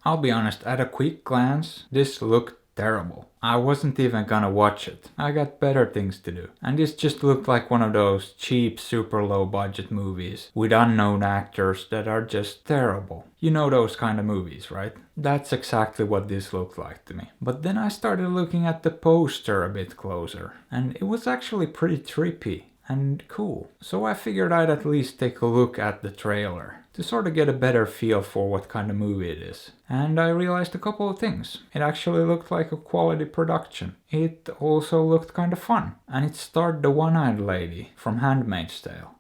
I'll be honest, at a quick glance, this looked terrible. I wasn't even gonna watch it. I got better things to do. And this just looked like one of those cheap, super low budget movies with unknown actors that are just terrible. You know those kind of movies, right? That's exactly what this looked like to me. But then I started looking at the poster a bit closer, and it was actually pretty trippy and cool. So I figured I'd at least take a look at the trailer to sort of get a better feel for what kind of movie it is. And I realized a couple of things. It actually looked like a quality production. It also looked kind of fun. And it starred the one-eyed lady from Handmaid's Tale.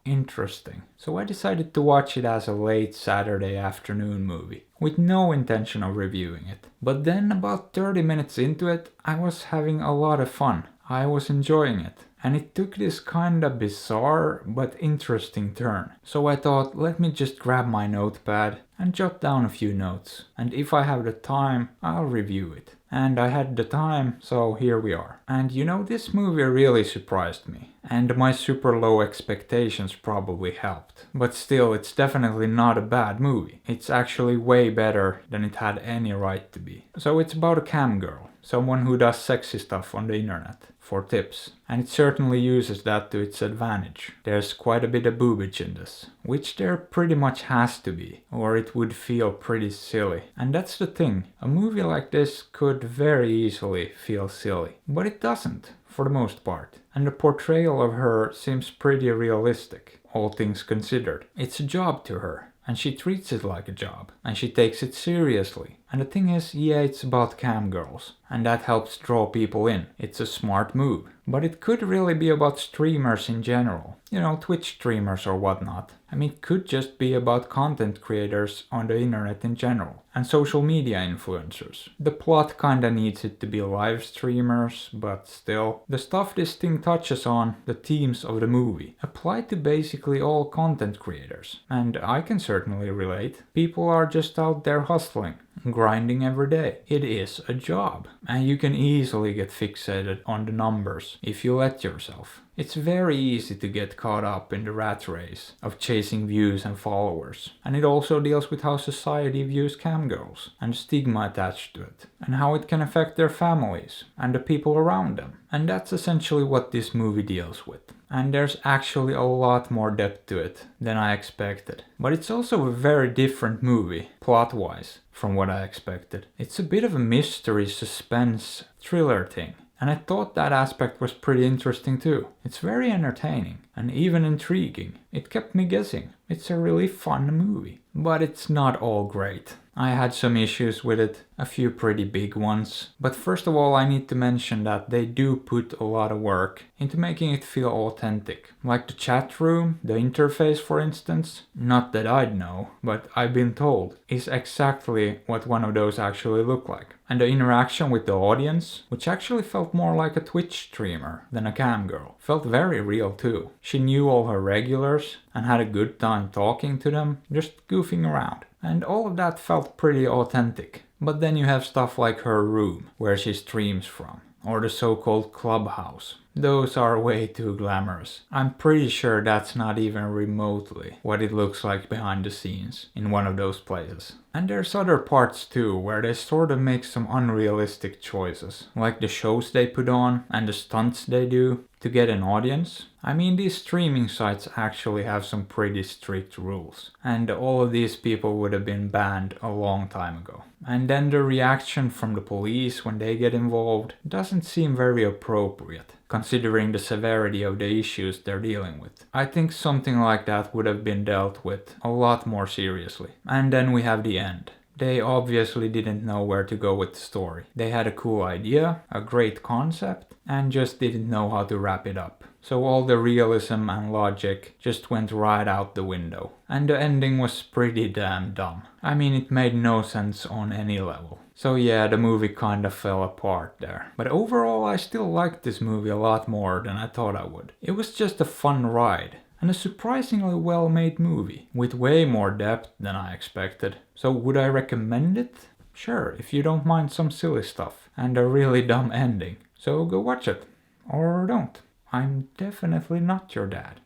Interesting. So I decided to watch it as a late Saturday afternoon movie, with no intention of reviewing it. But then about 30 minutes into it, I was having a lot of fun. I was enjoying it. And it took this kinda bizarre but interesting turn. So I thought, let me just grab my notepad and jot down a few notes. And if I have the time, I'll review it. And I had the time, so here we are. And you know, this movie really surprised me. And my super low expectations probably helped. But still, it's definitely not a bad movie. It's actually way better than it had any right to be. So it's about a cam girl. Someone who does sexy stuff on the internet for tips. And it certainly uses that to its advantage. There's quite a bit of boobage in this, which there pretty much has to be, or it would feel pretty silly. And that's the thing, a movie like this could very easily feel silly, but it doesn't, for the most part. And the portrayal of her seems pretty realistic, all things considered. It's a job to her. And she treats it like a job. And she takes it seriously. And the thing is, yeah, it's about cam girls. And that helps draw people in. It's a smart move. But it could really be about streamers in general. You know, Twitch streamers or whatnot. I mean, it could just be about content creators on the internet in general. And social media influencers. The plot kinda needs it to be live streamers, but still. The stuff this thing touches on, the themes of the movie, apply to basically all content creators. And I can certainly relate. People are just out there hustling, grinding every day. It is a job. And you can easily get fixated on the numbers if you let yourself. It's very easy to get caught up in the rat race of chasing views and followers. And it also deals with how society views cam girls and the stigma attached to it. And how it can affect their families and the people around them. And that's essentially what this movie deals with. And there's actually a lot more depth to it than I expected. But it's also a very different movie, plot-wise, from what I expected. It's a bit of a mystery, suspense, thriller thing. And I thought that aspect was pretty interesting too. It's very entertaining and even intriguing. It kept me guessing. It's a really fun movie. But it's not all great. I had some issues with it, a few pretty big ones. But first of all, I need to mention that they do put a lot of work into making it feel authentic. Like the chat room, the interface for instance, not that I'd know, but I've been told, is exactly what one of those actually look like. And the interaction with the audience, which actually felt more like a Twitch streamer than a cam girl, felt very real too. She knew all her regulars and had a good time talking to them, just goofing around. And all of that felt pretty authentic. But then you have stuff like her room, where she streams from, or the so-called clubhouse. Those are way too glamorous. I'm pretty sure that's not even remotely what it looks like behind the scenes in one of those places. And there's other parts too, where they sort of make some unrealistic choices, like the shows they put on and the stunts they do to get an audience. I mean, these streaming sites actually have some pretty strict rules, and all of these people would have been banned a long time ago. And then the reaction from the police when they get involved doesn't seem very appropriate, considering the severity of the issues they're dealing with. I think something like that would have been dealt with a lot more seriously. And then we have the end. They obviously didn't know where to go with the story. They had a cool idea, a great concept, and just didn't know how to wrap it up. So all the realism and logic just went right out the window. And the ending was pretty damn dumb. I mean, it made no sense on any level. So yeah, the movie kinda fell apart there. But overall, I still liked this movie a lot more than I thought I would. It was just a fun ride. And a surprisingly well-made movie, with way more depth than I expected. So would I recommend it? Sure, if you don't mind some silly stuff and a really dumb ending. So go watch it. Or don't. I'm definitely not your dad.